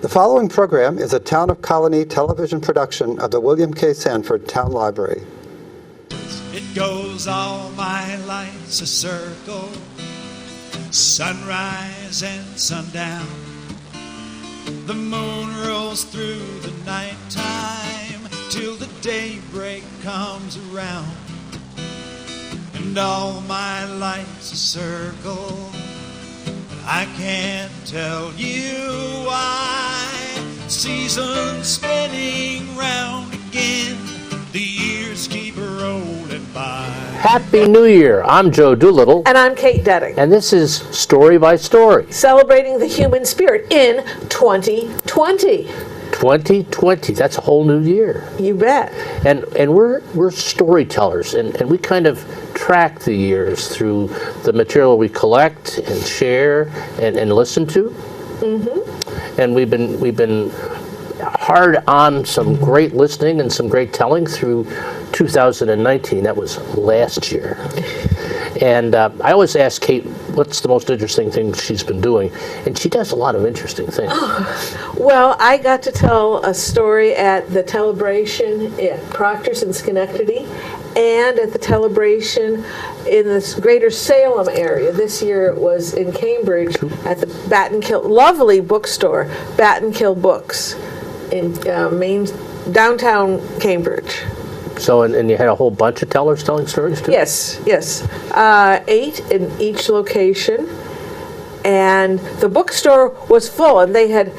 The following program is a Town of Colony television production of the William K. Sanford Town Library. It goes all my life's a circle, sunrise and sundown. The moon rolls through the nighttime till the daybreak comes around. And all my life's a circle, I can't tell you why. Seasons spinning round again, the years keep rolling by. Happy New Year! I'm Joe Doolittle. And I'm Kate Detting. And this is Story by Story. Celebrating the human spirit in 2020. 2020, that's a whole new year. You bet. And we're storytellers, and we kind of track the years through the material we collect and share and listen to. Mm-hmm. And we've been hard on some great listening and some great telling through 2019. That was last year. And I always ask Kate, what's the most interesting thing she's been doing? And she does a lot of interesting things. Well, I got to tell a story at the Telebration at Proctor's in Schenectady and at the Telebration in the greater Salem area. This year it was in Cambridge at the Battenkill, lovely bookstore, Battenkill Books in downtown Cambridge. So, and you had a whole bunch of tellers telling stories too? Yes. 8 in each location. And the bookstore was full, and they had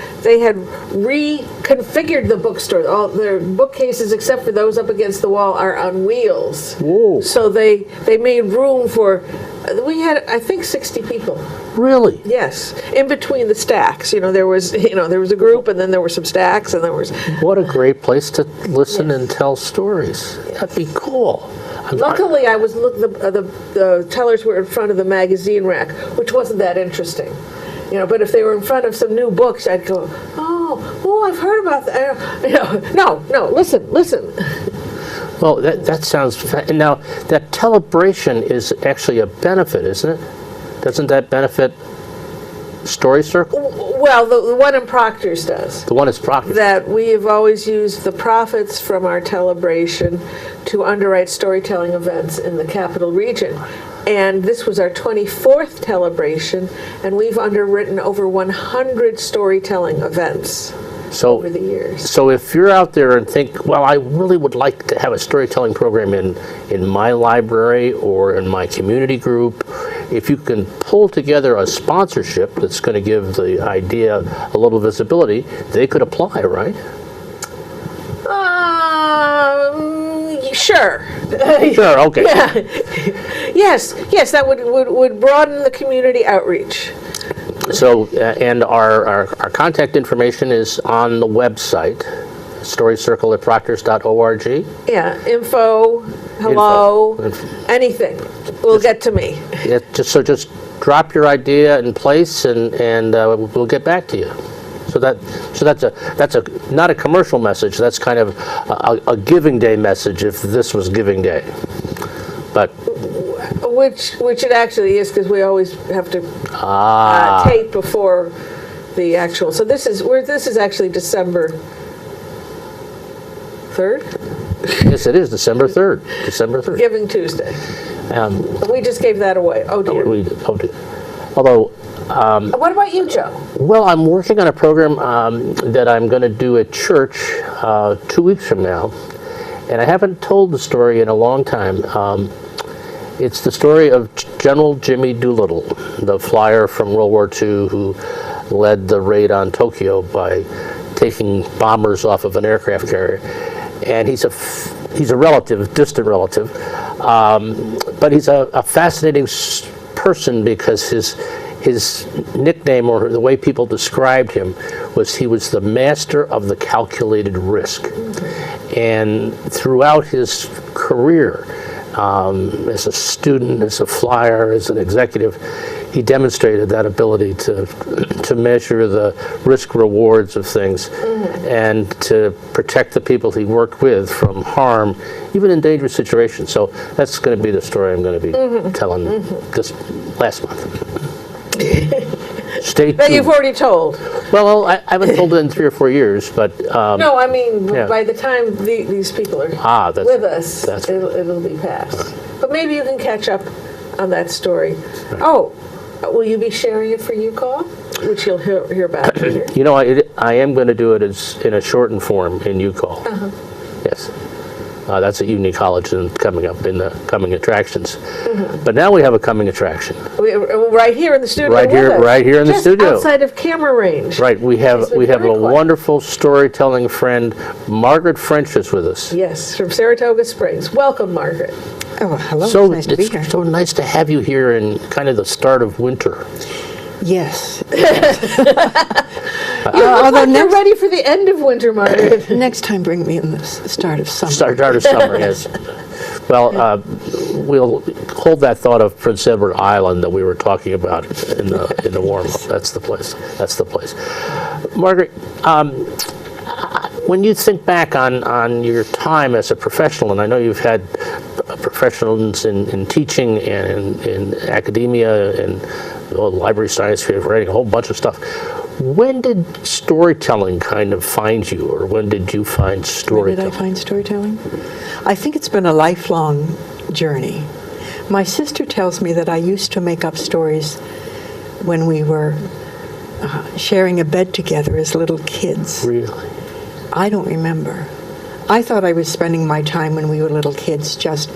reconfigured the bookstore. All their bookcases, except for those up against the wall, are on wheels. Whoa. So they made room for. We had, I think, 60 people. Really? Yes, in between the stacks. There was a group, and then there were some stacks, and there was. What a great place to listen and tell stories. That'd be cool. Luckily, I was looking. The tellers were in front of the magazine rack, which wasn't that interesting, But if they were in front of some new books, I'd go, "Oh, I've heard about that." No, listen. Well, that sounds. Now, that Telebration is actually a benefit, isn't it? Doesn't that benefit Story Circle? Well, the one in Proctor's does. The one is Proctor's. That we have always used the profits from our Telebration to underwrite storytelling events in the Capital Region. And this was our 24th Telebration, and we've underwritten over 100 storytelling events over the years. So if you're out there and think, well, I really would like to have a storytelling program in my library or in my community group, if you can pull together a sponsorship that's going to give the idea a little visibility, they could apply, right? Sure. Sure, okay. Yeah. Yes, that would broaden the community outreach. So, and our contact information is on the website, storycircle@proctors.org. Yeah, info, hello, anything will get to me. Yeah, just drop your idea in place, and we'll get back to you. So that's not a commercial message. That's kind of a Giving Day message if this was Giving Day, but. Which it actually is, because we always have to tape before the actual. So this is actually December 3rd. Yes, it is December 3rd. December 3rd. Giving Tuesday. We just gave that away. Oh dear. Although. What about you, Joe? Well, I'm working on a program that I'm going to do at church 2 weeks from now, and I haven't told the story in a long time. It's the story of General Jimmy Doolittle, the flyer from World War II who led the raid on Tokyo by taking bombers off of an aircraft carrier. And he's a relative, distant relative, but he's a fascinating person because his nickname, or the way people described him, was he was the master of the calculated risk. And throughout his career, as a student, as a flyer, as an executive, he demonstrated that ability to measure the risk rewards of things and to protect the people he worked with from harm, even in dangerous situations. So that's going to be the story I'm going to be telling this last month. Stay that you've tuned. already told. Well, I haven't told it in 3 or 4 years, but No, I mean, Yeah. by the time these people are that's- with us, that's- it'll be past. But maybe you can catch up on that story. Oh, will you be sharing it for UCall? Which you'll hear about later. you know, I am going to do it as in a shortened form in UCall. Yes. That's at Union College and coming up in the coming attractions. But now we have a coming attraction. Right here in the studio. Right here- with us. right here in the Just studio. outside of camera range. Right, we have She's been a very quiet. wonderful storytelling friend. Margaret French is with us. Yes, from Saratoga Springs. Welcome, Margaret. Oh, hello. So It's nice to be here. it's so nice to have you here in kind of the start of winter. Yes. Although you're ready for the end of winter, Margaret. Next time, bring me in the start of summer. Start of summer, yes. Well, we'll hold that thought of Prince Edward Island that we were talking about in the warm-up. That's the place. That's the place. Margaret, when you think back on your time as a professional, and I know you've had professionals in teaching and in academia and library science, creative writing, a whole bunch of stuff. When did storytelling kind of find you, or when did you find Where did storytelling? I find storytelling? I think it's been a lifelong journey. My sister tells me that I used to make up stories when we were sharing a bed together as little kids. Really? I don't remember. I thought I was spending my time when we were little kids just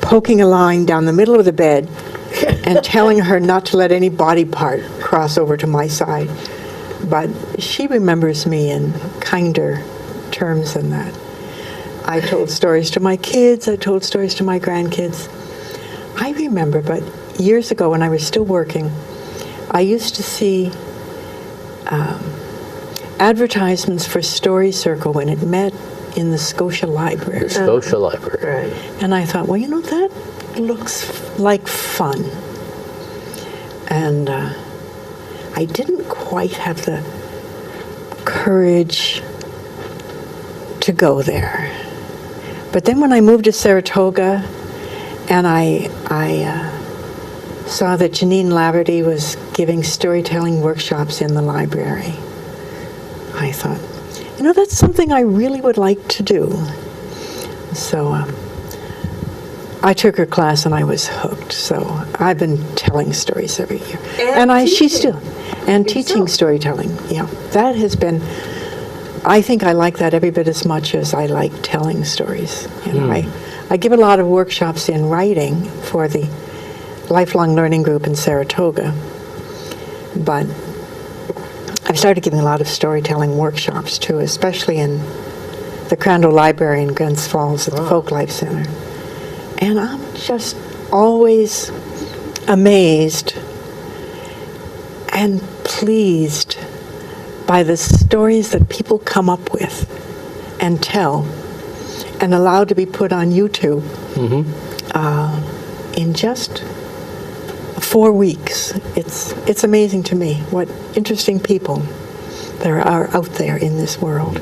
poking a line down the middle of the bed and telling her not to let any body part cross over to my side. But she remembers me in kinder terms than that. I told stories to my kids, I told stories to my grandkids. I remember, but years ago when I was still working, I used to see advertisements for Story Circle when it met in the Scotia Library. The Scotia Library. Right. And I thought, well, you know, that looks like fun. And I didn't quite have the courage to go there. But then when I moved to Saratoga and I saw that Janine Laverty was giving storytelling workshops in the library, I thought, you know, that's something I really would like to do. So I took her class and I was hooked. So I've been telling stories every year. And she's teaching. still, and teaching Yourself. storytelling. Yeah, that has been, I think I like that every bit as much as I like telling stories. You know, I give a lot of workshops in writing for the Lifelong Learning Group in Saratoga, but I've started giving a lot of storytelling workshops too, especially in the Crandall Library in Glens Falls at the Folk Life Center. And I'm just always amazed and pleased by the stories that people come up with and tell and allow to be put on YouTube in just 4 weeks. It's amazing to me what interesting people there are out there in this world.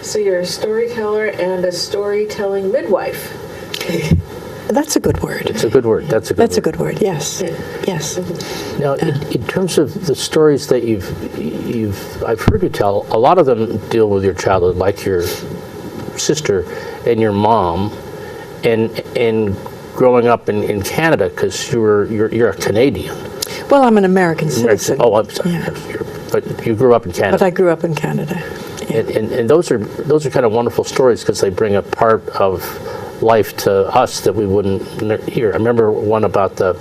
So you're a storyteller and a storytelling midwife. That's a good word. It's a good word. That's a good That's a word. good word, yes. Yes. Now, in terms of the stories that I've heard you tell, a lot of them deal with your childhood, like your sister and your mom, and growing up in Canada, because you're a Canadian. Well, I'm an American citizen. Oh, I'm sorry. Yeah. But you grew up in Canada. But I grew up in Canada. And those are kind of wonderful stories because they bring a part of life to us that we wouldn't hear. I remember one about the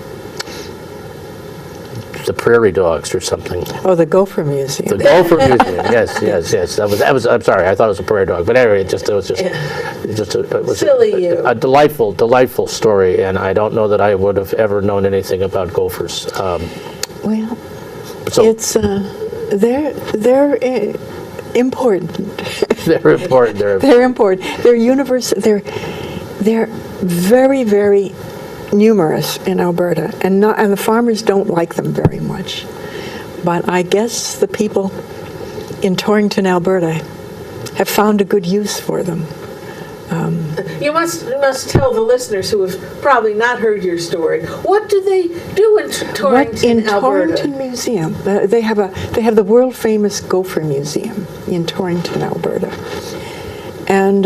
prairie dogs or something. Oh, the Gopher Museum. The Gopher Museum. Yes. That was. I'm sorry. I thought it was a prairie dog, but anyway, it was Silly you. a delightful story, and I don't know that I would have ever known anything about gophers. Well, So it's they're important. they're important. They're important. They're universal. They're very, very numerous in Alberta, and the farmers don't like them very much. But I guess the people in Torrington, Alberta, have found a good use for them. You must tell the listeners who have probably not heard your story. What do they do in Torrington, Alberta? Torrington Museum? They have the world famous Gopher Museum in Torrington, Alberta, and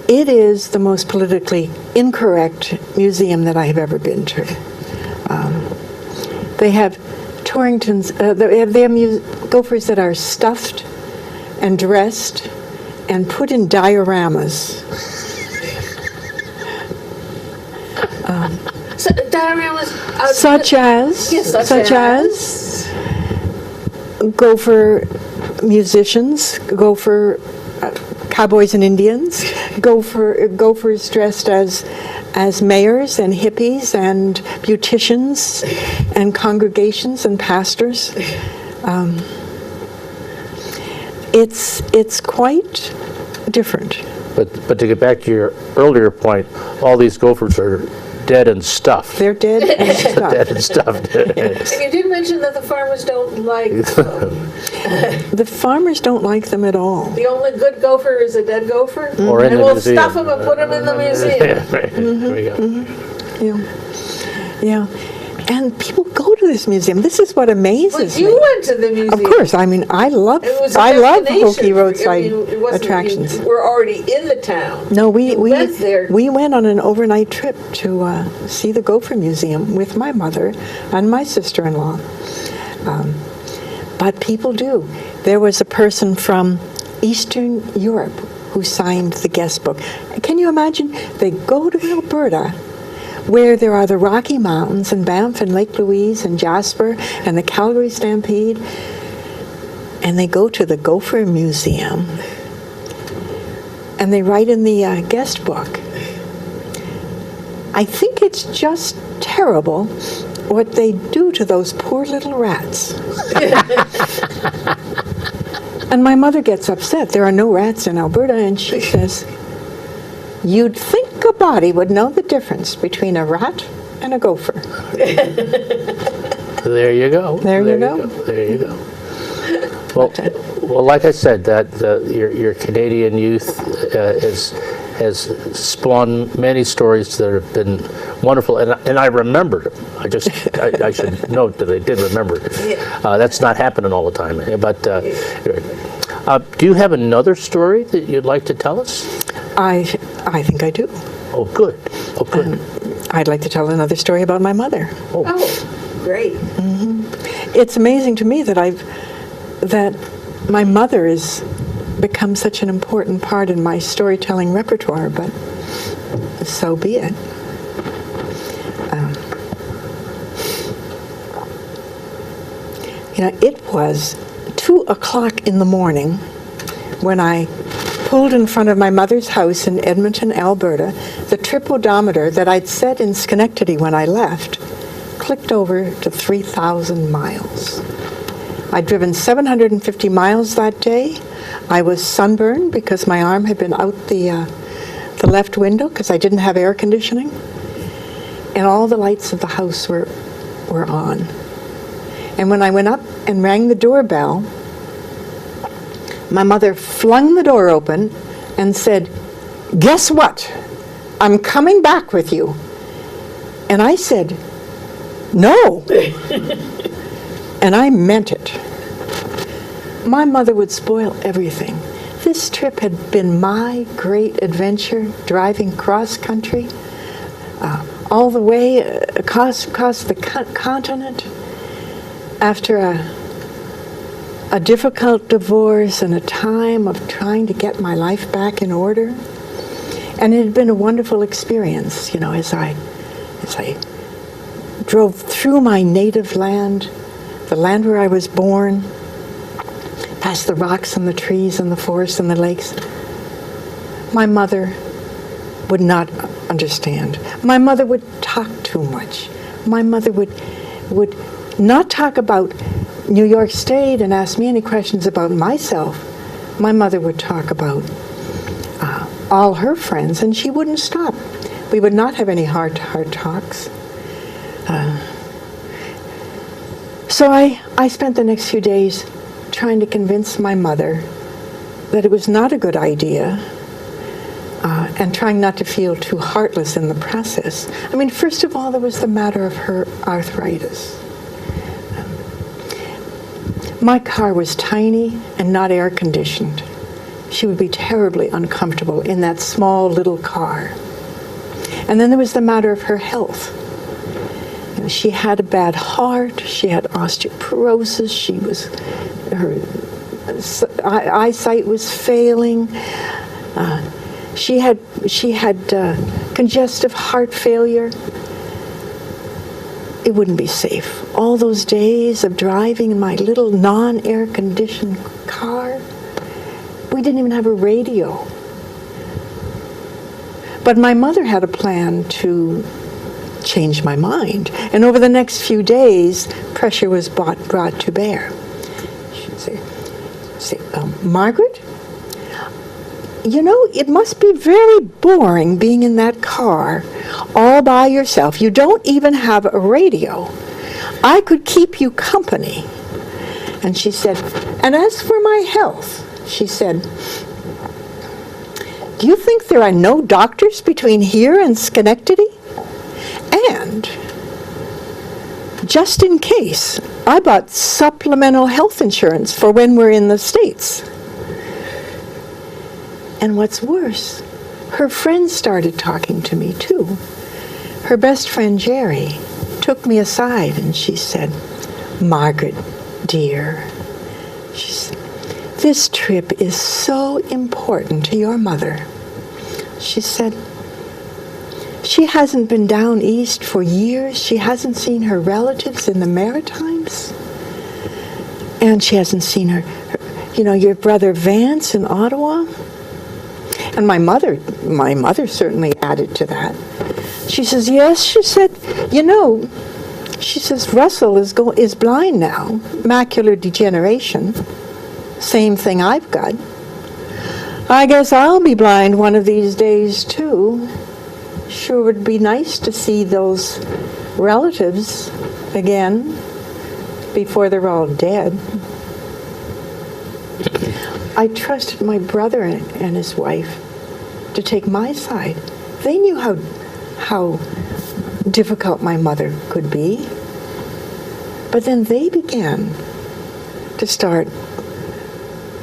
it is the most politically incorrect museum that I have ever been to. They have Torringtons. They have gophers that are stuffed and dressed and put in dioramas. So, dioramas, Such as gopher musicians, gopher cowboys and Indians, gophers dressed as mayors and hippies and beauticians and congregations and pastors. It's quite different. But to get back to your earlier point, all these gophers are dead and stuffed. They're dead and stuffed. Dead and stuffed. And you did mention that the farmers don't like them. The farmers don't like them at all. The only good gopher is a dead gopher? Or in and the we'll museum. stuff them and put them in the museum. Right. There we go. Yeah. And people go to this museum. This is what amazes But you me. went to the museum. Of course. I mean, I love It was a Hokie destination. roadside It wasn't- attractions. You were already in the town. No, we went there. we went on an overnight trip to see the Gopher Museum with my mother and my sister-in-law. But people do. There was a person from Eastern Europe who signed the guest book. Can you imagine? They go to Alberta, where there are the Rocky Mountains and Banff and Lake Louise and Jasper and the Calgary Stampede, and they go to the Gopher Museum, and they write in the guest book, I think it's just terrible what they do to those poor little rats. And my mother gets upset. There are no rats in Alberta, and she says, you'd think a body would know the difference between a rat and a gopher. There you go. There you go. There you go. Well, like I said, that your Canadian youth has spawned many stories that have been wonderful, and I remembered them. I should note that I did remember it. That's not happening all the time. But do you have another story that you'd like to tell us? I think I do. Oh, good. Oh, good. I'd like to tell another story about my mother. Oh, great. It's amazing to me that my mother has become such an important part in my storytelling repertoire, but so be it. It was 2:00 in the morning when I pulled in front of my mother's house in Edmonton, Alberta. The trip odometer that I'd set in Schenectady when I left clicked over to 3,000 miles. I'd driven 750 miles that day. I was sunburned because my arm had been out the left window because I didn't have air conditioning. And all the lights of the house were on. And when I went up and rang the doorbell, my mother flung the door open and said, "Guess what? I'm coming back with you." And I said, "No." And I meant it. My mother would spoil everything. This trip had been my great adventure, driving cross country, all the way across the continent. After a difficult divorce and a time of trying to get my life back in order. And it had been a wonderful experience, as I drove through my native land, the land where I was born, past the rocks and the trees and the forests and the lakes. My mother would not understand. My mother would talk too much. My mother would not talk about New York State and ask me any questions about myself. My mother would talk about all her friends, and she wouldn't stop. We would not have any heart-to-heart talks. So I spent the next few days trying to convince my mother that it was not a good idea and trying not to feel too heartless in the process. I mean, first of all, there was the matter of her arthritis. My car was tiny and not air conditioned. She would be terribly uncomfortable in that small little car. And then there was the matter of her health. You know, she had a bad heart, she had osteoporosis, her eyesight was failing. She had congestive heart failure. It wouldn't be safe. All those days of driving in my little non-air conditioned car, we didn't even have a radio. But my mother had a plan to change my mind. And over the next few days, pressure was brought to bear. She'd say, Margaret, you know, it must be very boring being in that car all by yourself. You don't even have a radio. I could keep you company. And she said, and as for my health, she said, do you think there are no doctors between here and Schenectady? And just in case, I bought supplemental health insurance for when we're in the States. And what's worse, her friends started talking to me too. Her best friend, Jerry, took me aside and she said, Margaret, dear, she said, this trip is so important to your mother. She said, she hasn't been down east for years. She hasn't seen her relatives in the Maritimes. And she hasn't seen your brother Vance in Ottawa. And my mother certainly added to that. She says, yes, she said, she says, Russell is blind now, macular degeneration. Same thing I've got. I guess I'll be blind one of these days, too. Sure would be nice to see those relatives again before they're all dead. I trusted my brother and his wife to take my side. They knew how difficult my mother could be. But then they began to start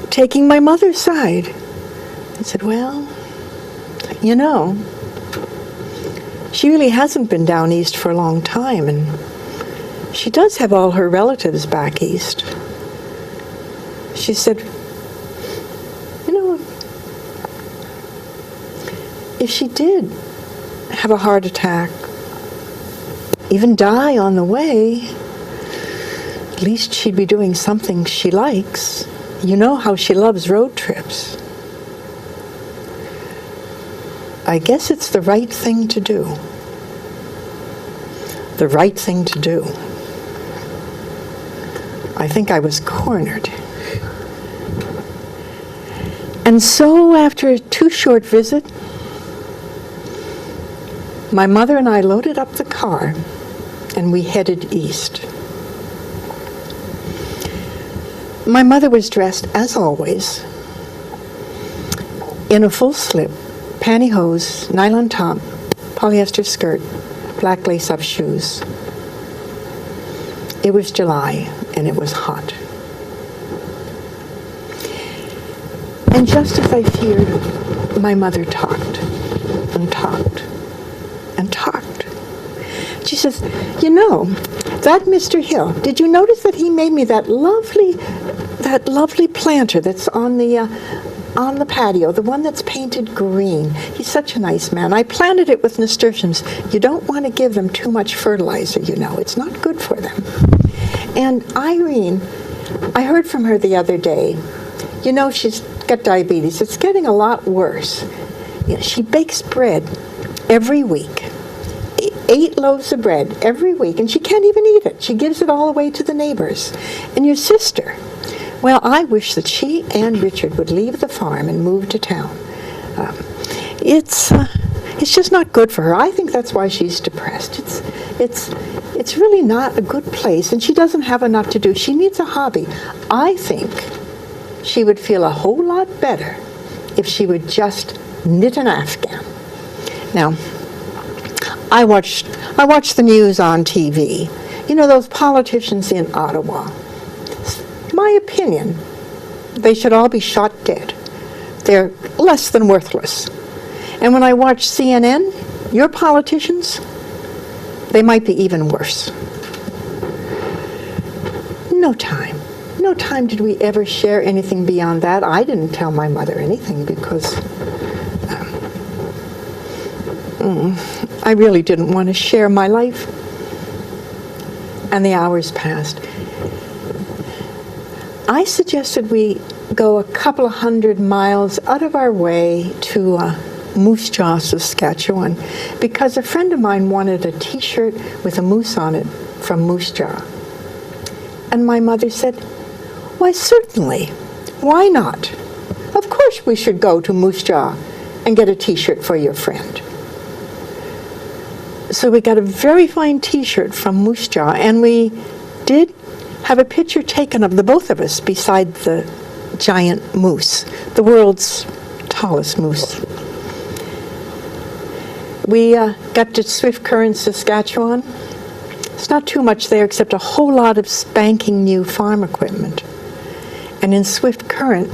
taking my mother's side. I said, well, she really hasn't been down east for a long time, and she does have all her relatives back east. She said, if she did have a heart attack, even die on the way, at least she'd be doing something she likes. You know how she loves road trips. I guess it's the right thing to do. The right thing to do. I think I was cornered. And so after a 2 short visit, my mother and I loaded up the car and we headed east. My mother was dressed, as always, in a full slip, pantyhose, nylon top, polyester skirt, black lace-up shoes. It was July, and it was hot. And just as I feared, my mother talked and talked and talked. She says, that Mr. Hill, did you notice that he made me that lovely planter that's on the patio, the one that's painted green? He's such a nice man. I planted it with nasturtiums. You don't want to give them too much fertilizer, It's not good for them. And Irene, I heard from her the other day, she's got diabetes. It's getting a lot worse. She bakes bread every week. 8 loaves of bread every week, and she can't even eat it. She gives it all away to the neighbors. And your sister, well, I wish that she and Richard would leave the farm and move to town. It's just not good for her. I think that's why she's depressed. It's really not a good place, and she doesn't have enough to do. She needs a hobby. I think she would feel a whole lot better if she would just knit an afghan. Now, I watched the news on TV. You know, those politicians in Ottawa. My opinion, they should all be shot dead. They're less than worthless. And when I watch CNN, your politicians, they might be even worse. No time. No time did we ever share anything beyond that. I didn't tell my mother anything because I really didn't want to share my life. And the hours passed. I suggested we go a couple of 100 miles out of our way to Moose Jaw, Saskatchewan, because a friend of mine wanted a T-shirt with a moose on it from Moose Jaw. And my mother said, "Why, certainly. Why not? Of course we should go to Moose Jaw and get a T-shirt for your friend." So we got a very fine T-shirt from Moose Jaw, and we did have a picture taken of the both of us beside the giant moose, the world's tallest moose. We got to Swift Current, Saskatchewan. It's not too much there except a whole lot of spanking new farm equipment. And in Swift Current,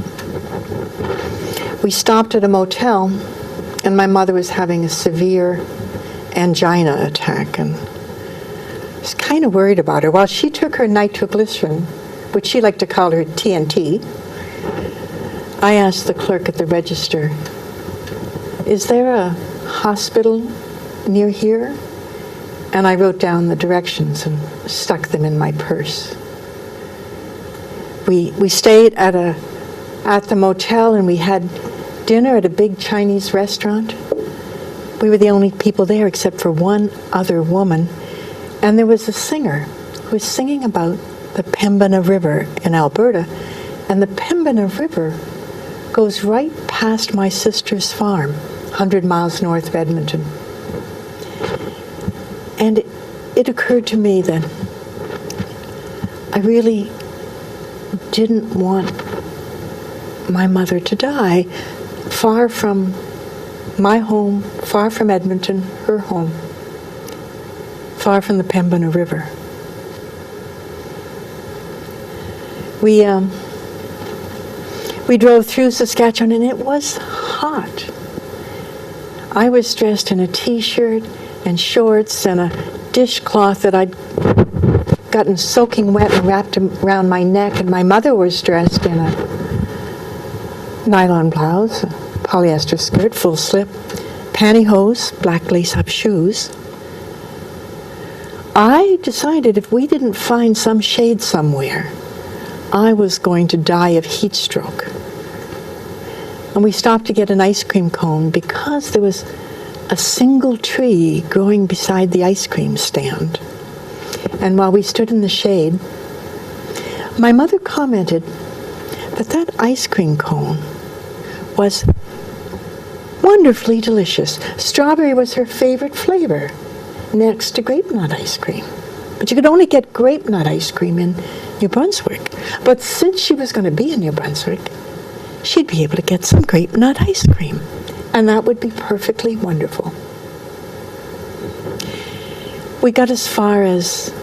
we stopped at a motel, and my mother was having a severe angina attack, and I was kind of worried about her. While she took her nitroglycerin, which she liked to call her TNT, I asked the clerk at the register, "Is there a hospital near here?" And I wrote down the directions and stuck them in my purse. We stayed at the motel, and we had dinner at a big Chinese restaurant. We were the only people there except for one other woman, and there was a singer who was singing about the Pembina River in Alberta, and the Pembina River goes right past my sister's farm, 100 miles north of Edmonton. And it occurred to me that I really didn't want my mother to die far from my home, far from Edmonton, her home, far from the Pembina River. We drove through Saskatchewan, and it was hot. I was dressed in a T-shirt and shorts and a dishcloth that I'd gotten soaking wet and wrapped around my neck, and my mother was dressed in a nylon blouse, a polyester skirt, full slip, pantyhose, black lace-up shoes. I decided if we didn't find some shade somewhere, I was going to die of heat stroke. And we stopped to get an ice cream cone because there was a single tree growing beside the ice cream stand. And while we stood in the shade, my mother commented that ice cream cone was wonderfully delicious. Strawberry was her favorite flavor, next to grape nut ice cream. But you could only get grape nut ice cream in New Brunswick. But since she was going to be in New Brunswick, she'd be able to get some grape nut ice cream. And that would be perfectly wonderful. We got as far as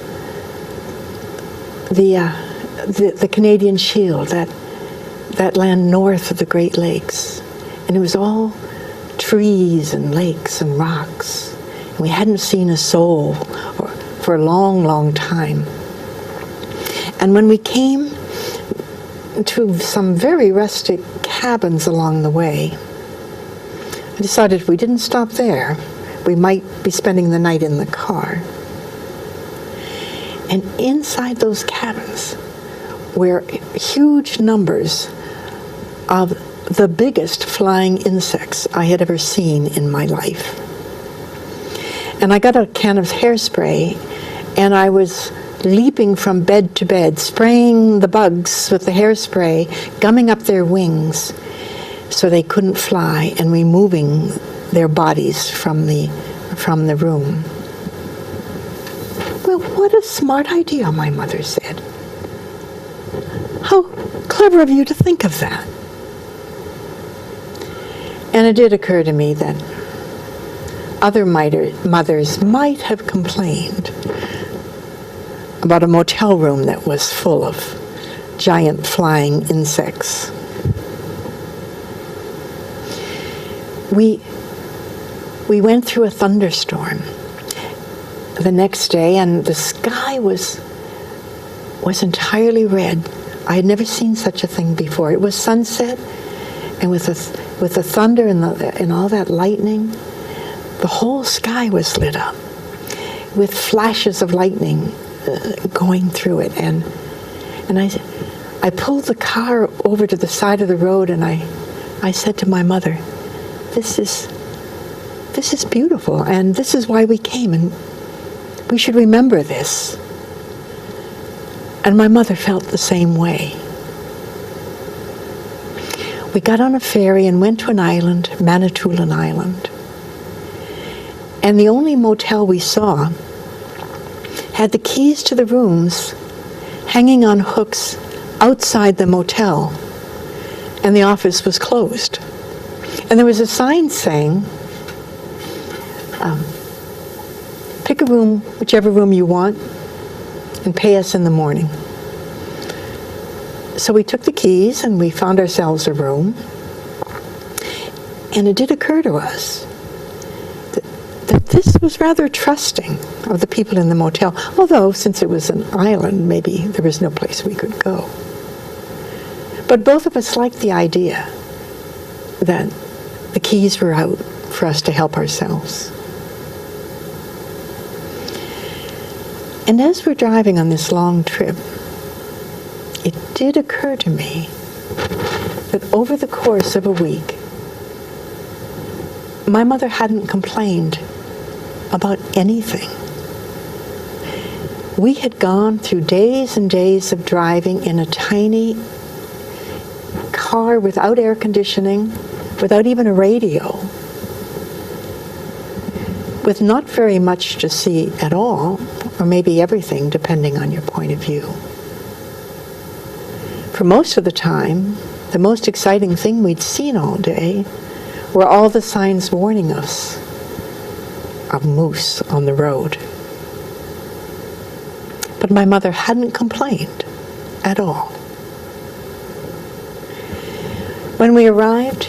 the Canadian Shield, that land north of the Great Lakes. And it was all trees and lakes and rocks. And we hadn't seen a soul for a long, long time. And when we came to some very rustic cabins along the way, I decided if we didn't stop there, we might be spending the night in the car. And inside those cabins were huge numbers of the biggest flying insects I had ever seen in my life. And I got a can of hairspray, and I was leaping from bed to bed, spraying the bugs with the hairspray, gumming up their wings so they couldn't fly, and removing their bodies from the room. Well, what a smart idea, my mother said. How clever of you to think of that. And And it did occur to me that other mothers might have complained about a motel room that was full of giant flying insects. We went through a thunderstorm the next day, and the sky was entirely red. I had never seen such a thing before. It was sunset, and with the thunder and all that lightning, the whole sky was lit up with flashes of lightning going through it. And I pulled the car over to the side of the road, and I said to my mother, this is beautiful, and this is why we came, and we should remember this. And my mother felt the same way. We got on a ferry and went to an island, Manitoulin Island. And the only motel we saw had the keys to the rooms hanging on hooks outside the motel, and the office was closed. And there was a sign saying, pick a room, whichever room you want, and pay us in the morning. So we took the keys and we found ourselves a room. And it did occur to us that this was rather trusting of the people in the motel, although since it was an island, maybe there was no place we could go. But both of us liked the idea that the keys were out for us to help ourselves. And as we're driving on this long trip, it did occur to me that over the course of a week, my mother hadn't complained about anything. We had gone through days and days of driving in a tiny car without air conditioning, without even a radio, with not very much to see at all, or maybe everything, depending on your point of view. For most of the time, the most exciting thing we'd seen all day were all the signs warning us of moose on the road. But my mother hadn't complained at all. When we arrived,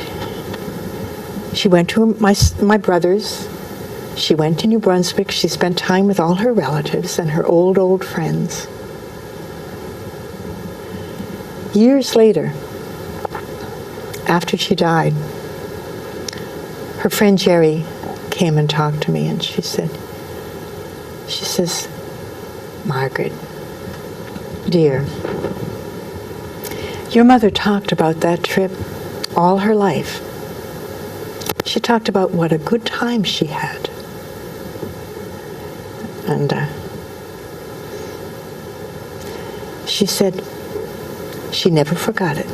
she went to my brother's. She went to New Brunswick. She spent time with all her relatives and her old friends. Years later, after she died, her friend Jerry came and talked to me, and she says, Margaret, dear, your mother talked about that trip all her life. She talked about what a good time she had. And she said she never forgot it.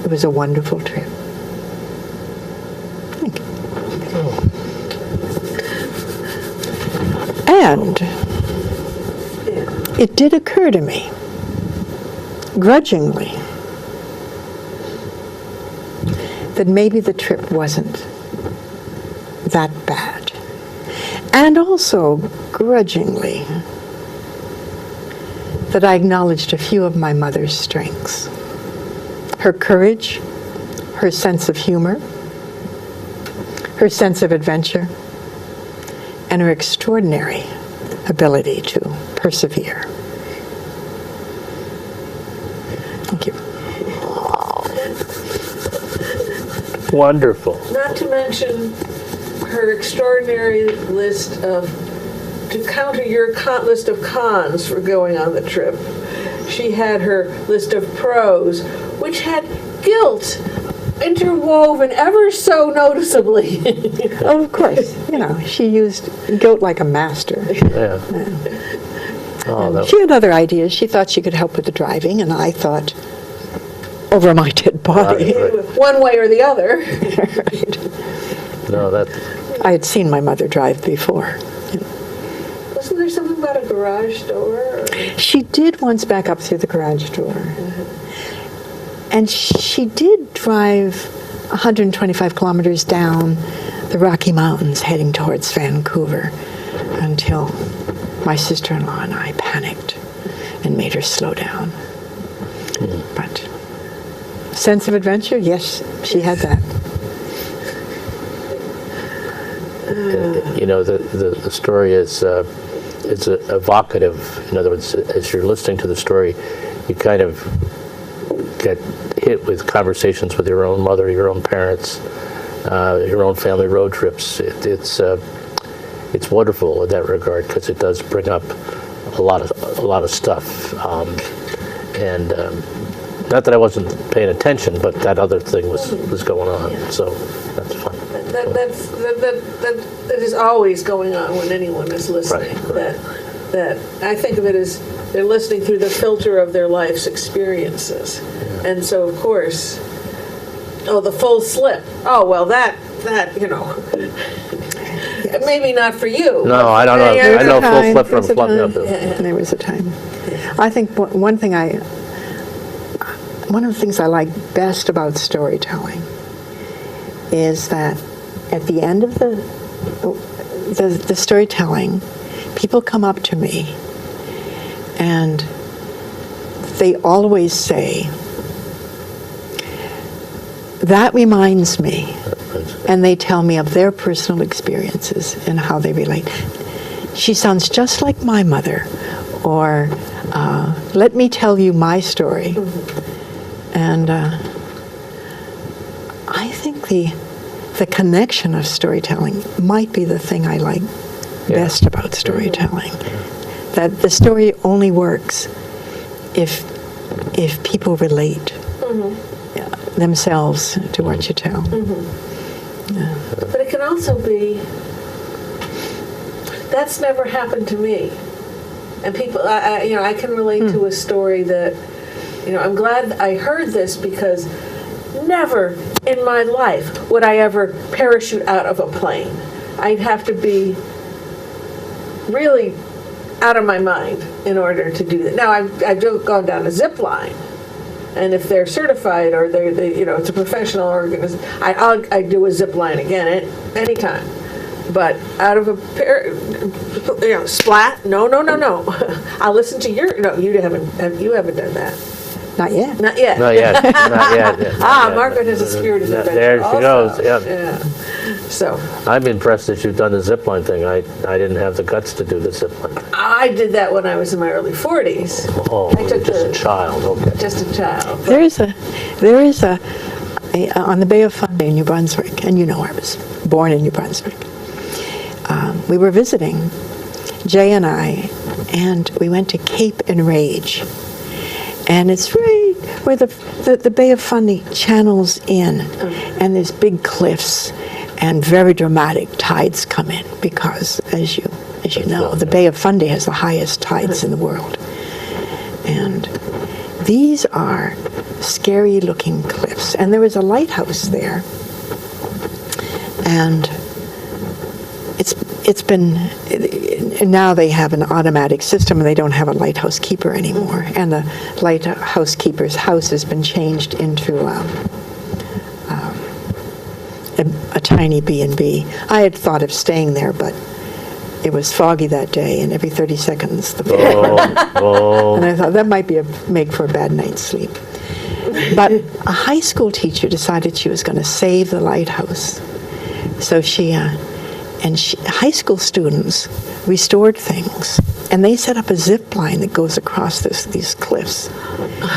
It was a wonderful trip. Thank you. And it did occur to me, grudgingly, that maybe the trip wasn't that bad. And also, grudgingly, that I acknowledged a few of my mother's strengths. Her courage, her sense of humor, her sense of adventure, and her extraordinary ability to persevere. Thank you. Wonderful. Not to mention her extraordinary list of, to counter your list of cons for going on the trip. She had her list of pros, which had guilt interwoven ever so noticeably. Oh, of course. She used guilt like a master. Yeah. Oh, She had other ideas. She thought she could help with the driving, and I thought, over my dead body. One way or the other. Right. No, that's... I had seen my mother drive before. Wasn't there something about a garage door? Or? She did once back up through the garage door. And she did drive 125 kilometers down the Rocky Mountains heading towards Vancouver until my sister-in-law and I panicked and made her slow down. But sense of adventure, yes, she had that. You know, the story is evocative. In other words, as you're listening to the story, you kind of get hit with conversations with your own mother, your own parents, your own family road trips. It's wonderful in that regard because it does bring up a lot of stuff. Not that I wasn't paying attention, but that other thing was going on. Yeah. So that's fun. That is always going on when anyone is listening. Right. That I think of it as they're listening through the filter of their life's experiences, and so of course, the full slip. Oh well, that maybe not for you. No, I don't know. I know full slip from There was a flooding up. time. There was a time. I think one of the things I like best about storytelling is that at the end of the storytelling, people come up to me and they always say, "That reminds me," and they tell me of their personal experiences and how they relate. "She sounds just like my mother," or "Let me tell you my story." And I think the connection of storytelling might be the thing I like best about storytelling. That the story only works if people relate themselves to what you tell. But it can also be, that's never happened to me. And people, I can relate to a story that, I'm glad I heard this because never in my life would I ever parachute out of a plane. I'd have to be really out of my mind in order to do that. Now, I've gone down a zip line, and if they're certified or they it's a professional organization, I do a zip line again anytime. But out of a splat, no. I'll listen to your. No, you haven't done that. Not yet. Not yet. Not yet. Not yet. Not yet. Margaret has a spirit of adventure. There she also. goes. Yeah. Yeah. So I'm impressed that you've done the zipline thing. I didn't have the guts to do the zipline. I did that when I was in my early 40s. Oh, I took just a child. Okay. Just a child. There is a on the Bay of Fundy in New Brunswick, and I was born in New Brunswick. We were visiting, Jay and I, and we went to Cape Enrage. And it's right where the Bay of Fundy channels in, and there's big cliffs, and very dramatic tides come in because, as you know, the Bay of Fundy has the highest tides in the world. And these are scary-looking cliffs, and there was a lighthouse there, and it's been. Now they have an automatic system and they don't have a lighthouse keeper anymore. And the lighthouse keeper's house has been changed into a tiny B&B. I had thought of staying there, but it was foggy that day, and every 30 seconds the fog. And I thought that might make for a bad night's sleep. But a high school teacher decided she was going to save the lighthouse. So high school students restored things, and they set up a zip line that goes across these cliffs.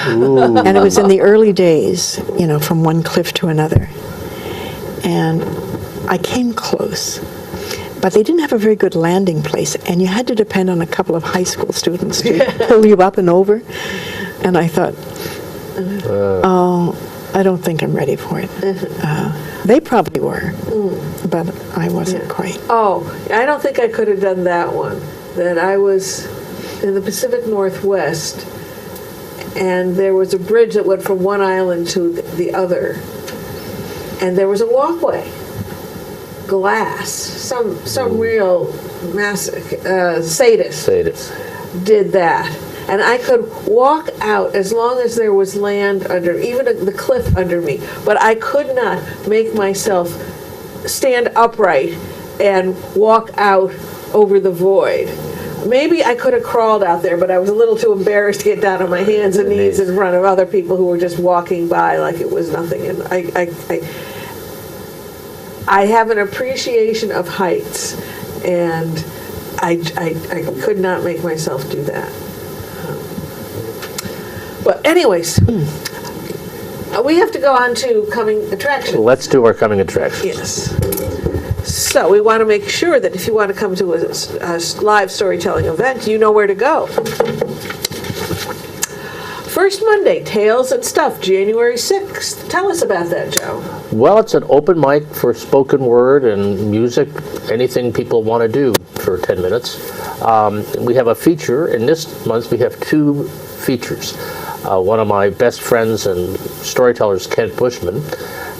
And it was in the early days, from one cliff to another. And I came close, but they didn't have a very good landing place, and you had to depend on a couple of high school students to pull you up and over. And I thought, I don't think I'm ready for it. They probably were, but I wasn't quite. Oh, I don't think I could have done that one. That I was in the Pacific Northwest, and there was a bridge that went from one island to the other, and there was a walkway, glass, some real massive sadist did that. and I could walk out as long as there was land under, even the cliff under me, but I could not make myself stand upright and walk out over the void. Maybe I could have crawled out there, but I was a little too embarrassed to get down on my hands and knees in front of other people who were just walking by like it was nothing. And I have an appreciation of heights, and I could not make myself do that. But anyways, we have to go on to coming attractions. Let's do our coming attractions. Yes. So we want to make sure that if you want to come to a live storytelling event, you know where to go. First Monday, Tales and Stuff, January 6th. Tell us about that, Joe. Well, it's an open mic for spoken word and music, anything people want to do for 10 minutes. We have a feature. In this month, we have 2 features. One of my best friends and storytellers, Kent Bushman,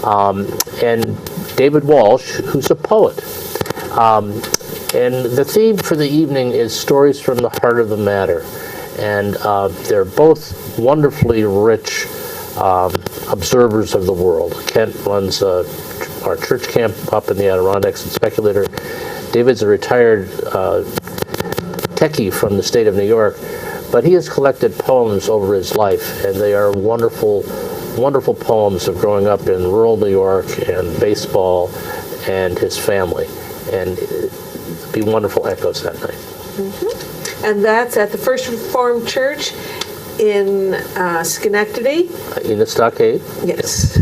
and David Walsh, who's a poet. And the theme for the evening is Stories from the Heart of the Matter. And they're both wonderfully rich observers of the world. Kent runs our church camp up in the Adirondacks and Speculator. David's a retired techie from the state of New York, but he has collected poems over his life, and they are wonderful, wonderful poems of growing up in rural New York and baseball and his family. And it'd be wonderful echoes that night. Mm-hmm. And that's at the First Reformed Church in Schenectady. In the Stockade? Yes.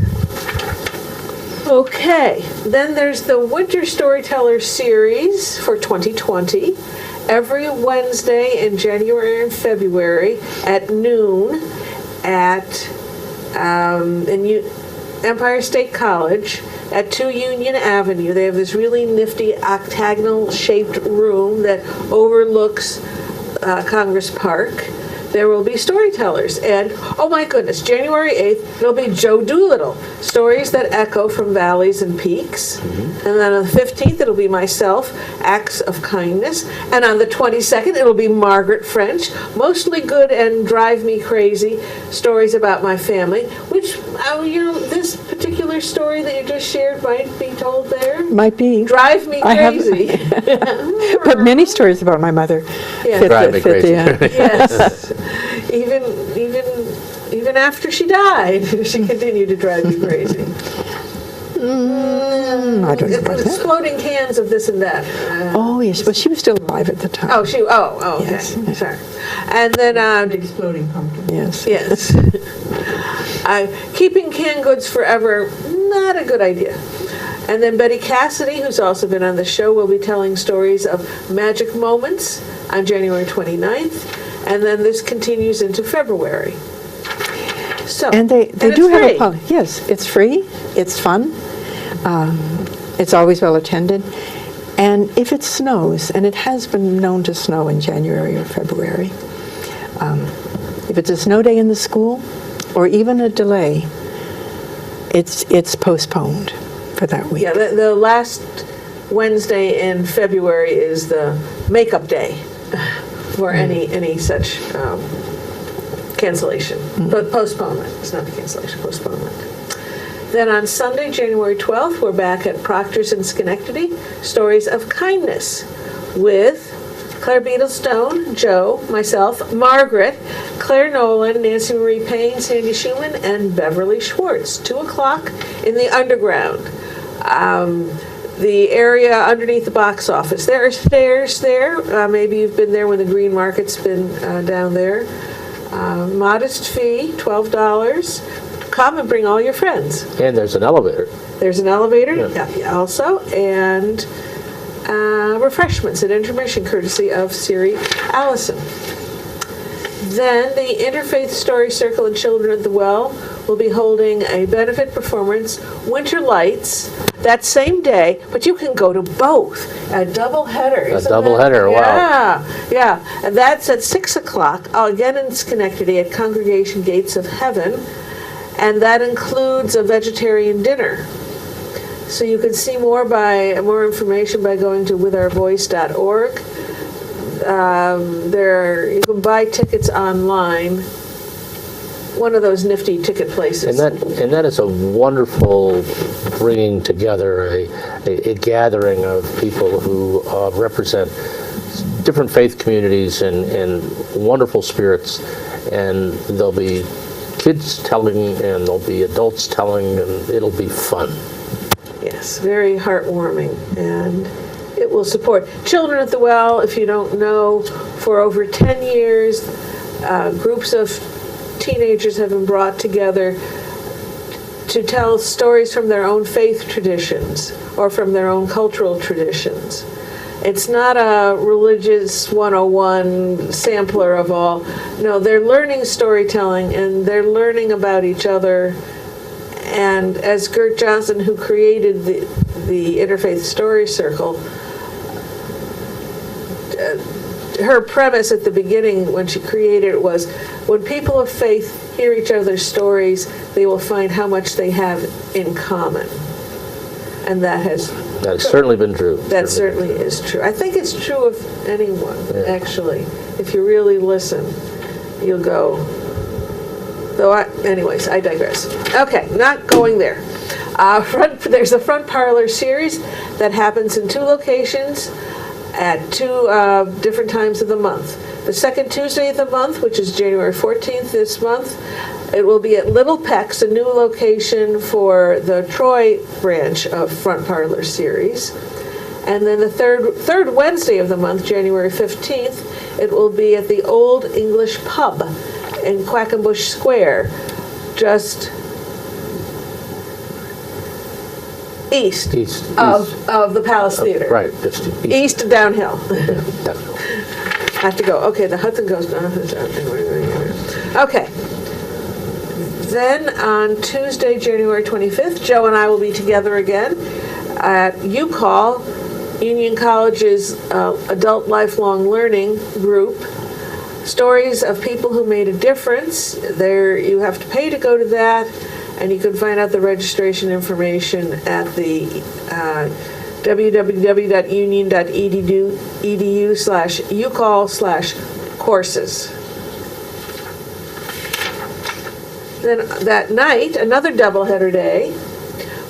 Okay. Then there's the Winter Storyteller Series for 2020. Every Wednesday in January and February at noon at Empire State College at 2 Union Avenue. They have this really nifty octagonal-shaped room that overlooks Congress Park. There will be storytellers, and oh my goodness, January 8th, it'll be Joe Doolittle, stories that echo from valleys and peaks. And then on the 15th, it'll be myself, Acts of Kindness. And on the 22nd, it'll be Margaret French, mostly good and drive me crazy, stories about my family, which, this particular story that you just shared might be told there. Might be. Drive me crazy. But many stories about my mother Yeah. fit Drive me the crazy. Yes. Even after she died, she continued to drive me crazy. I don't know about that. Exploding cans of this and that. Oh, yes. Well, she was still alive at the time. Okay. Yes. Sorry. And then, Exploding pumpkin. Yes. yes. Keeping canned goods forever, not a good idea. And then Betty Cassidy, who's also been on the show, will be telling stories of magic moments on January 29th. And then this continues into February. So, And they it's do have free. a policy. Yes, it's free. It's fun. It's always well attended. And if it snows, and it has been known to snow in January or February, if it's a snow day in the school, or even a delay, it's postponed for that week. Yeah, the last Wednesday in February is the makeup day for any such cancellation. But postponement. It's not a cancellation, postponement. Then on Sunday, January 12th, we're back at Proctor's in Schenectady, Stories of Kindness, with Claire Beadlestone, Joe, myself, Margaret, Claire Nolan, Nancy Marie Payne, Sandy Schumann, and Beverly Schwartz. 2 o'clock in the underground. The area underneath the box office. There are stairs there. Maybe you've been there when the Green Market's been down there. Modest fee, $12. Come and bring all your friends. And there's an elevator. There's an elevator Yeah. also, and refreshments at intermission courtesy of Siri Allison. Then the Interfaith Story Circle and Children at the Well will be holding a benefit performance, Winter Lights, that same day, but you can go to both. A double header. Isn't double that- header, wow. Yeah. And that's at 6 o'clock, again in Schenectady at Congregation Gates of Heaven. And that includes a vegetarian dinner. So you can see more information by going to withourvoice.org. You can buy tickets online. One of those nifty ticket places. And that is a wonderful bringing together, a gathering of people who represent different faith communities and wonderful spirits. And there'll be kids telling, and there'll be adults telling, and it'll be fun. Yes, very heartwarming, and it will support Children at the Well. If you don't know, for over 10 years, groups of teenagers have been brought together to tell stories from their own faith traditions or from their own cultural traditions. It's not a religious 101 sampler of all. No, they're learning storytelling, and they're learning about each other. And as Gert Johnson, who created the Interfaith Story Circle, her premise at the beginning when she created it was, when people of faith hear each other's stories, they will find how much they have in common. And that has certainly been true. That certainly is true. I think it's true of anyone, actually. If you really listen, you'll go. Anyways, I digress. Okay, not going there. There's a Front Parlor series that happens in 2 locations at 2 different times of the month. The second Tuesday of the month, which is January 14th this month, it will be at Little Peck's, a new location for the Troy branch of Front Parlor series. And then the third Wednesday of the month, January 15th, it will be at the Old English Pub in Quackenbush Square, just east of the Palace Theater. Right, just East downhill. Yeah. I have to go. Okay, the Hudson goes down. Okay. Then on Tuesday, January 25th, Joe and I will be together again at UCall, Union College's Adult Lifelong Learning group. Stories of people who made a difference. There, you have to pay to go to that, and you can find out the registration information at the www.union.edu/ucall/courses. Then that night, another doubleheader day,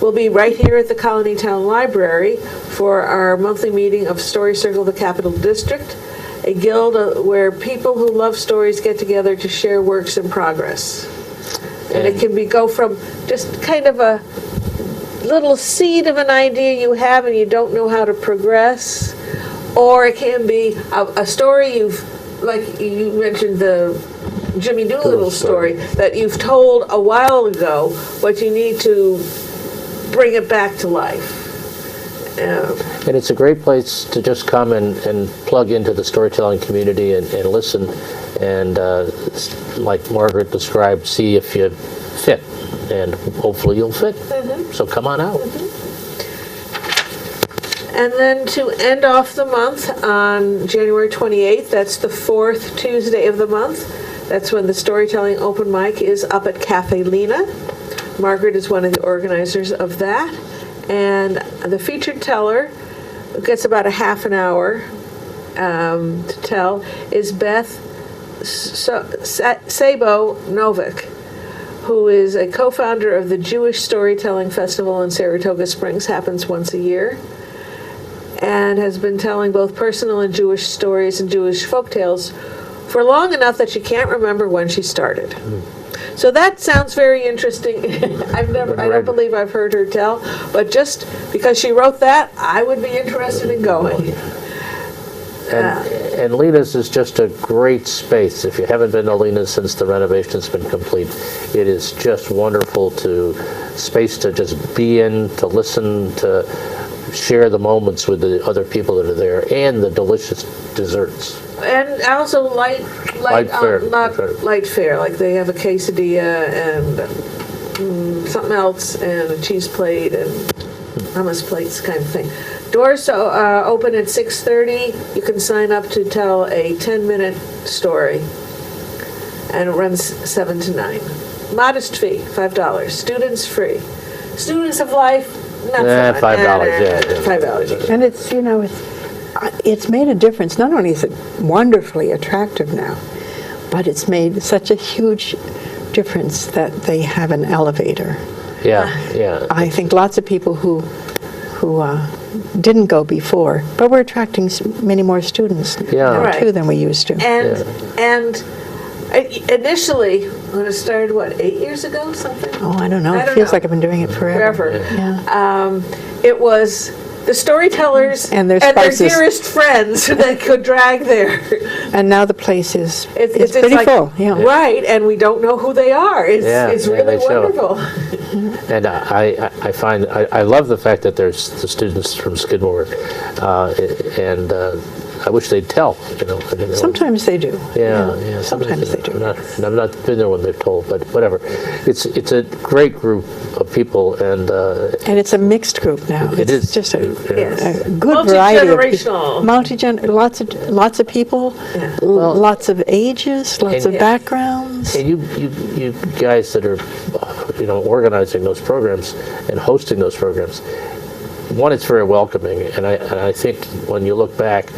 will be right here at the Colony Town Library for our monthly meeting of Story Circle, the Capital District, a guild where people who love stories get together to share works in progress. And it can go from just kind of a little seed of an idea you have and you don't know how to progress, or it can be a story like you mentioned, the Jimmy Doolittle story that you've told a while ago, but you need to bring it back to life. And it's a great place to just come and plug into the storytelling community and listen, and like Margaret described, see if you fit, and hopefully you'll fit. Mm-hmm. So come on out. Mm-hmm. And then to end off the month on January 28th, that's the 4th Tuesday of the month, that's when the storytelling open mic is up at Cafe Lena. Margaret is one of the organizers of that. And the featured teller, gets about a half an hour to tell, is Beth Sabo Novick, who is a co-founder of the Jewish Storytelling Festival in Saratoga Springs, happens once a year, and has been telling both personal and Jewish stories and Jewish folktales for long enough that she can't remember when she started. So that sounds very interesting. I don't believe I've heard her tell, but just because she wrote that, I would be interested in going. And Lena's is just a great space. If you haven't been to Lena's since the renovation's been complete, it is just wonderful space to just be in, to listen, to share the moments with the other people that are there, and the delicious desserts. And also light fare. Not light fare, like they have a quesadilla and something else and a cheese plate and hummus plates kind of thing. Doors open at 6:30. You can sign up to tell a 10-minute story, and it runs 7 to 9. Modest fee, $5. Students free. Students of life, not $5. Yeah. $5. And it's, it's made a difference. Not only is it wonderfully attractive now, but it's made such a huge difference that they have an elevator. Yeah. I think lots of people who didn't go before, but we're attracting many more students Yeah. now Right. too than we used to. And initially, when it started, 8 years ago, something? Oh, I don't know. I It don't feels know. like I've been doing it forever. Forever. Yeah. It was the storytellers And their their spouses. dearest friends that could drag there. And now the place is It's pretty like- full. Yeah. Right, and we don't know who they are. It's Yeah, really they show. wonderful. And I find, I love the fact that there's the students from Skidmore, and I wish they'd tell, you know. I don't know. Sometimes they do. Yeah. Sometimes they do. I've not been there when they've told, but whatever. It's a great group of people, and And it's a mixed group now. It It's is. just a Yes. good variety of Multi-generational. lots of people, Yeah. lots of ages, lots of And- backgrounds. and you guys that are, you know, organizing those programs and hosting those programs, one, it's very welcoming, and I think when you look back,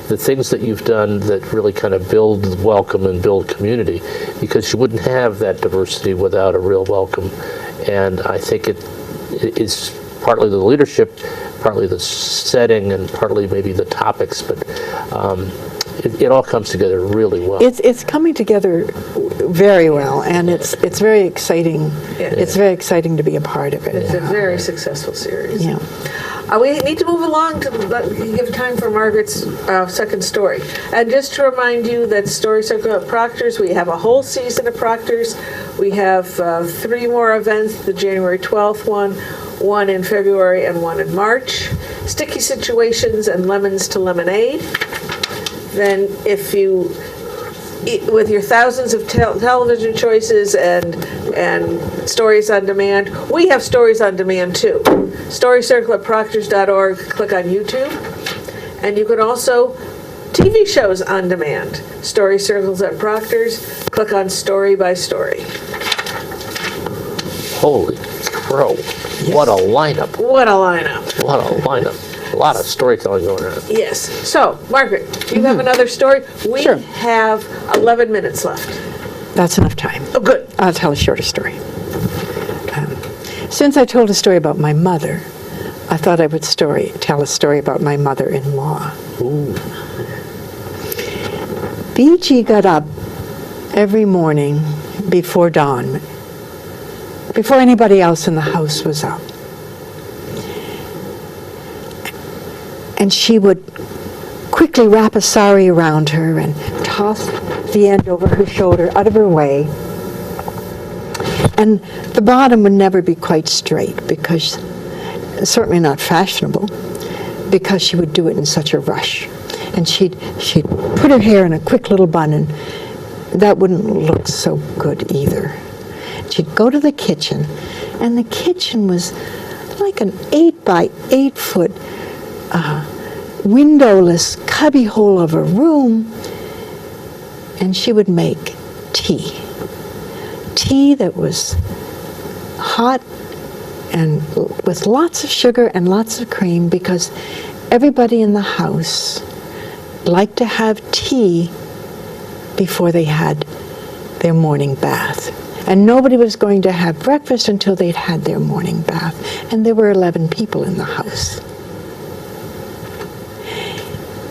the things that you've done that really kind of build welcome and build community, because you wouldn't have that diversity without a real welcome. And I think it is partly the leadership, partly the setting, and partly maybe the topics, but it all comes together really well. It's coming together very well, and it's very exciting. Yeah. It's very exciting to be a part of It's it. a very successful series. Yeah. We need to move along to give time for Margaret's second story. And just to remind you that Story Circle at Proctor's, we have a whole season of Proctor's. We have 3 more events, the January 12th one in February, and one in March. Sticky Situations and Lemons to Lemonade. Then if you, with your thousands of television choices and stories on demand, we have stories on demand too. Story Circle at proctors.org, click on YouTube. And you can also, TV shows on demand. Story Circles at Proctor's, click on Story by Story. Holy crow. What a lineup. What a lineup. What a lineup. A lot of storytelling going on. Yes. So, Margaret, do you have another story? We Sure. have 11 minutes left. That's enough time. Oh, good. I'll tell a shorter story. Since I told a story about my mother, I thought I would tell a story about my mother-in-law. B.G. got up every morning before dawn, before anybody else in the house was up. And she would quickly wrap a sari around her and toss the end over her shoulder out of her way. And the bottom would never be quite straight, because certainly not fashionable, because she would do it in such a rush. And she'd put her hair in a quick little bun, and that wouldn't look so good either. She'd go to the kitchen, and the kitchen was like an 8 by 8 foot windowless cubbyhole of a room, and she would make tea. Tea that was hot and with lots of sugar and lots of cream, because everybody in the house liked to have tea before they had their morning bath. And nobody was going to have breakfast until they'd had their morning bath. And there were 11 people in the house.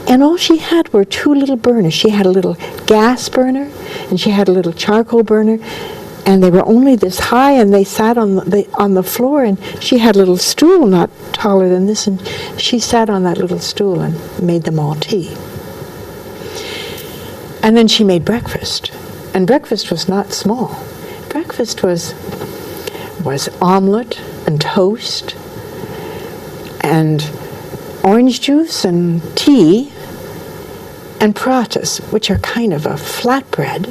And all she had were 2 little burners. She had a little gas burner, and she had a little charcoal burner, and they were only this high, and they sat on the floor, and she had a little stool not taller than this, and she sat on that little stool and made them all tea. And then she made breakfast, and breakfast was not small. Breakfast was omelet and toast and orange juice and tea and pratas, which are kind of a flatbread.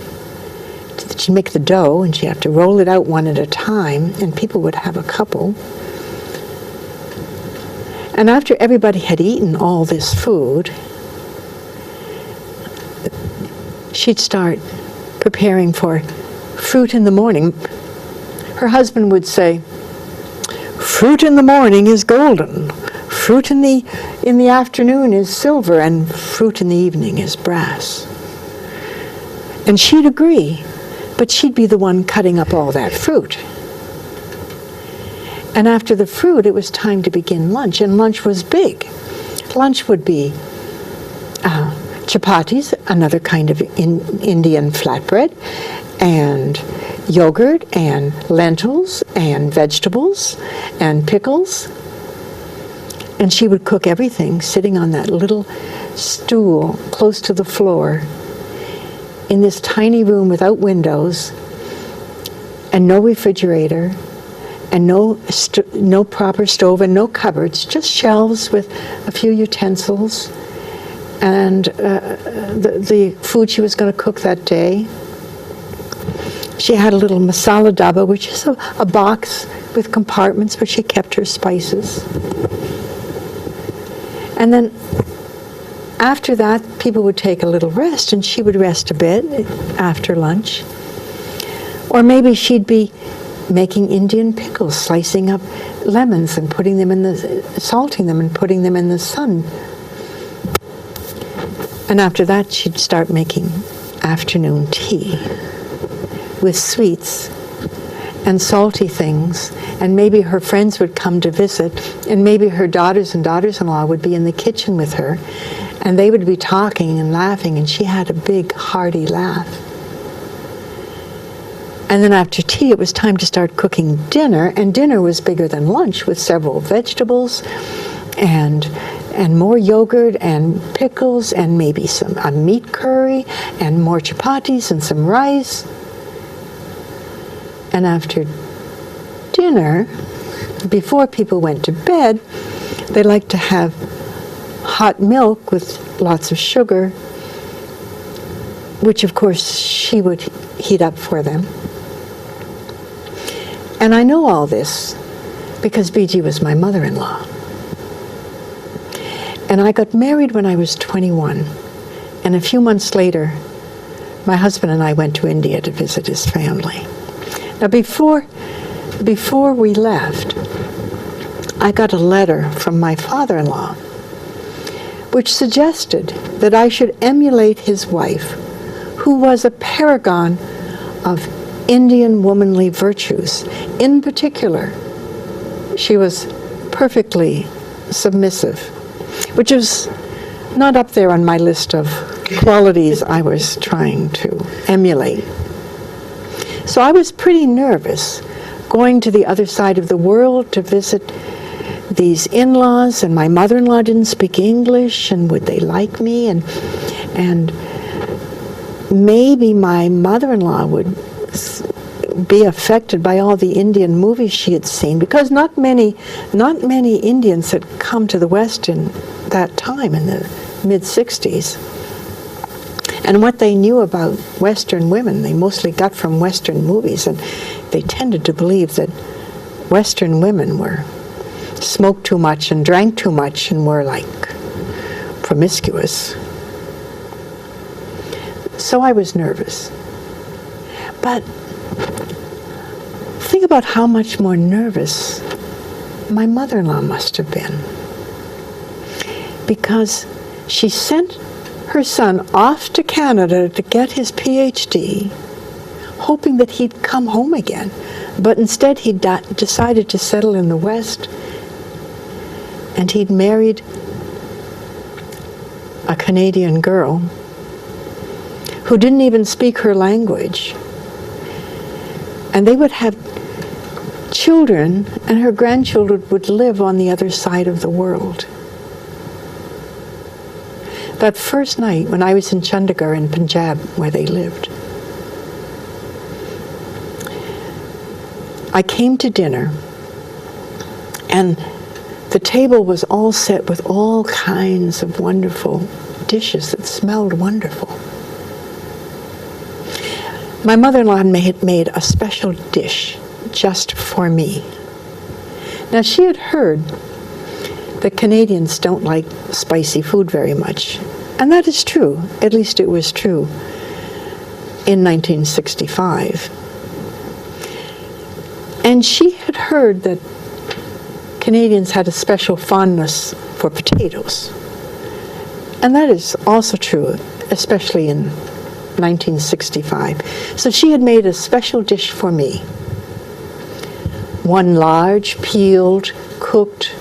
She'd make the dough, and she'd have to roll it out one at a time, and people would have a couple. And after everybody had eaten all this food, she'd start preparing for fruit in the morning. Her husband would say, "Fruit in the morning is golden. fruit in the afternoon is silver and fruit in the evening is brass. And she'd agree, but she'd be the one cutting up all that fruit. And after the fruit, it was time to begin lunch, and lunch was big. Lunch would be chapatis, another kind of Indian flatbread, and yogurt, and lentils, and vegetables, and pickles. And she would cook everything sitting on that little stool close to the floor in this tiny room without windows and no refrigerator and no proper stove and no cupboards, just shelves with a few utensils and the food she was going to cook that day. She had a little masala dabba, which is a box with compartments where she kept her spices. And then after that, people would take a little rest, and she would rest a bit after lunch. Or maybe she'd be making Indian pickles, slicing up lemons and putting them salting them and putting them in the sun. And after that, she'd start making afternoon tea with sweets and salty things, and maybe her friends would come to visit, and maybe her daughters and daughters-in-law would be in the kitchen with her, and they would be talking and laughing, and she had a big, hearty laugh. And then after tea, it was time to start cooking dinner, and dinner was bigger than lunch, with several vegetables and more yogurt and pickles and maybe a meat curry and more chapatis and some rice. And after dinner, before people went to bed, they liked to have hot milk with lots of sugar, which of course she would heat up for them. And I know all this because B.G. was my mother-in-law. And I got married when I was 21. And a few months later, my husband and I went to India to visit his family. Now, before we left, I got a letter from my father-in-law which suggested that I should emulate his wife, who was a paragon of Indian womanly virtues. In particular, she was perfectly submissive, which is not up there on my list of qualities I was trying to emulate. So I was pretty nervous going to the other side of the world to visit these in-laws, and my mother-in-law didn't speak English, and would they like me? And maybe my mother-in-law would be affected by all the Indian movies she had seen, because not many Indians had come to the West in that time, in the mid-60s. And what they knew about Western women, they mostly got from Western movies, and they tended to believe that Western women smoked too much and drank too much and were like promiscuous. So I was nervous. But think about how much more nervous my mother-in-law must have been, because she sent her son off to Canada to get his PhD, hoping that he'd come home again. But instead he decided to settle in the West, and he'd married a Canadian girl who didn't even speak her language. And they would have children, and her grandchildren would live on the other side of the world. That first night when I was in Chandigarh in Punjab, where they lived, I came to dinner, and the table was all set with all kinds of wonderful dishes that smelled wonderful. My mother-in-law had made a special dish just for me. Now, she had heard that Canadians don't like spicy food very much. And that is true. At least it was true in 1965. And she had heard that Canadians had a special fondness for potatoes. And that is also true, especially in 1965. So she had made a special dish for me. One large, peeled, cooked,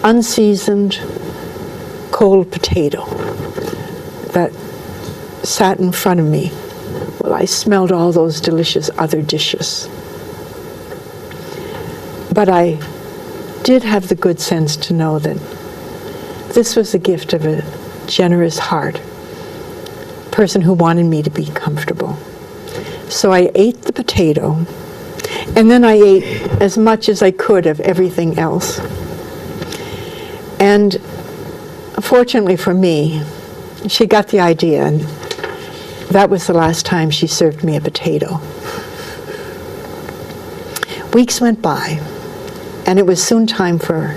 unseasoned, cold potato that sat in front of me while I smelled all those delicious other dishes. But I did have the good sense to know that this was the gift of a generous heart, person who wanted me to be comfortable. So I ate the potato, and then I ate as much as I could of everything else. And fortunately for me, she got the idea, and that was the last time she served me a potato. Weeks went by, and it was soon time for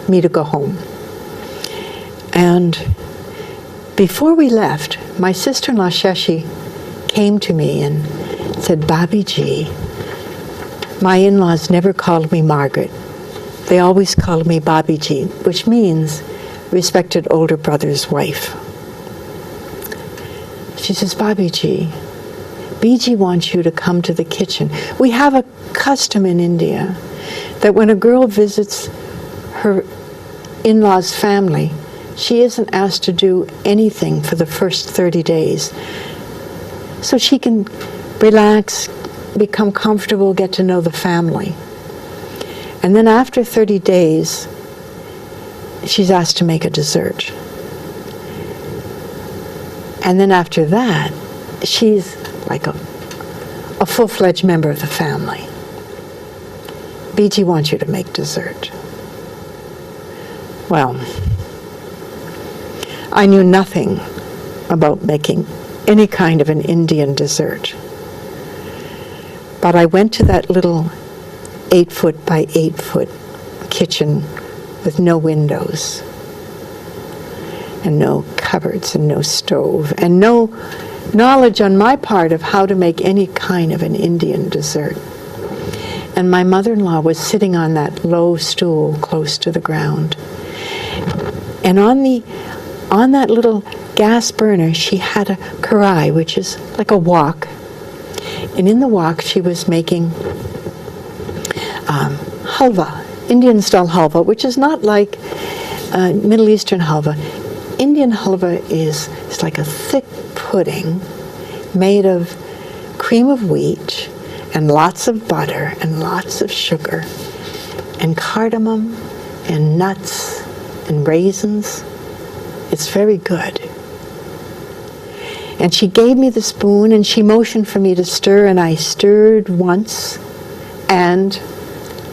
me to go home. And before we left, my sister-in-law Shashi came to me and said, "Babiji, my in-laws never called me Margaret. They always called me Babiji," which means respected older brother's wife. She says, "Babiji, Biji wants you to come to the kitchen. We have a custom in India that when a girl visits her in-laws' family, she isn't asked to do anything for the first 30 days. So she can relax, become comfortable, get to know the family. And then after 30 days, she's asked to make a dessert. And then after that, she's like a full-fledged member of the family. Biji wants you to make dessert." Well, I knew nothing about making any kind of an Indian dessert. But I went to that little 8-foot by 8-foot kitchen with no windows and no cupboards and no stove and no knowledge on my part of how to make any kind of an Indian dessert. And my mother-in-law was sitting on that low stool close to the ground. And on that little gas burner, she had a karai, which is like a wok. And in the wok, she was making halva, Indian-style halva, which is not like Middle Eastern halva. Indian halva is like a thick pudding made of cream of wheat and lots of butter and lots of sugar and cardamom and nuts and raisins. It's very good. And she gave me the spoon and she motioned for me to stir, and I stirred once, and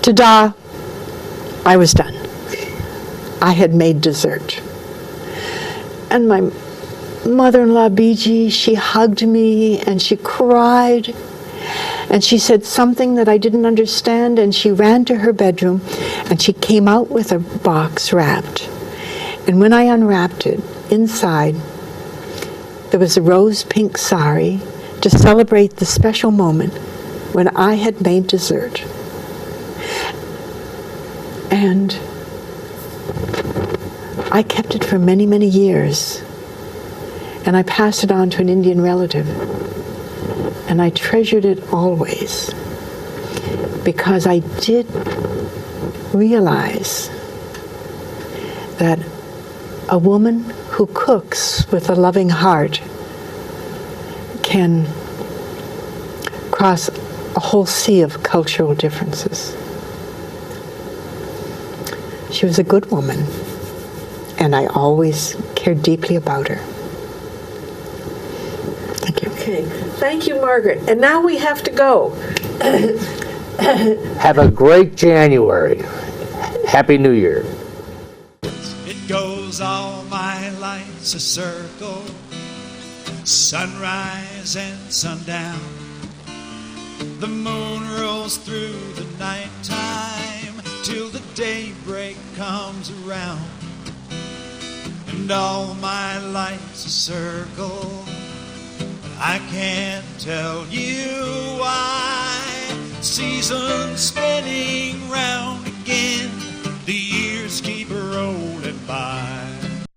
ta-da, I was done. I had made dessert. And my mother-in-law, Biji, she hugged me and she cried. And she said something that I didn't understand, and she ran to her bedroom and she came out with a box wrapped. And when I unwrapped it, inside there was a rose pink sari to celebrate the special moment when I had made dessert. And I kept it for many, many years. And I passed it on to an Indian relative. And I treasured it always, because I did realize that a woman who cooks with a loving heart can cross a whole sea of cultural differences. She was a good woman, and I always cared deeply about her. Thank you. Okay, thank you, Margaret. And now we have to go. Have a great January. Happy New Year. It goes all my life's a circle, sunrise and sundown. The moon rolls through the nighttime till the daybreak comes around. And all my life's a circle, I can't tell you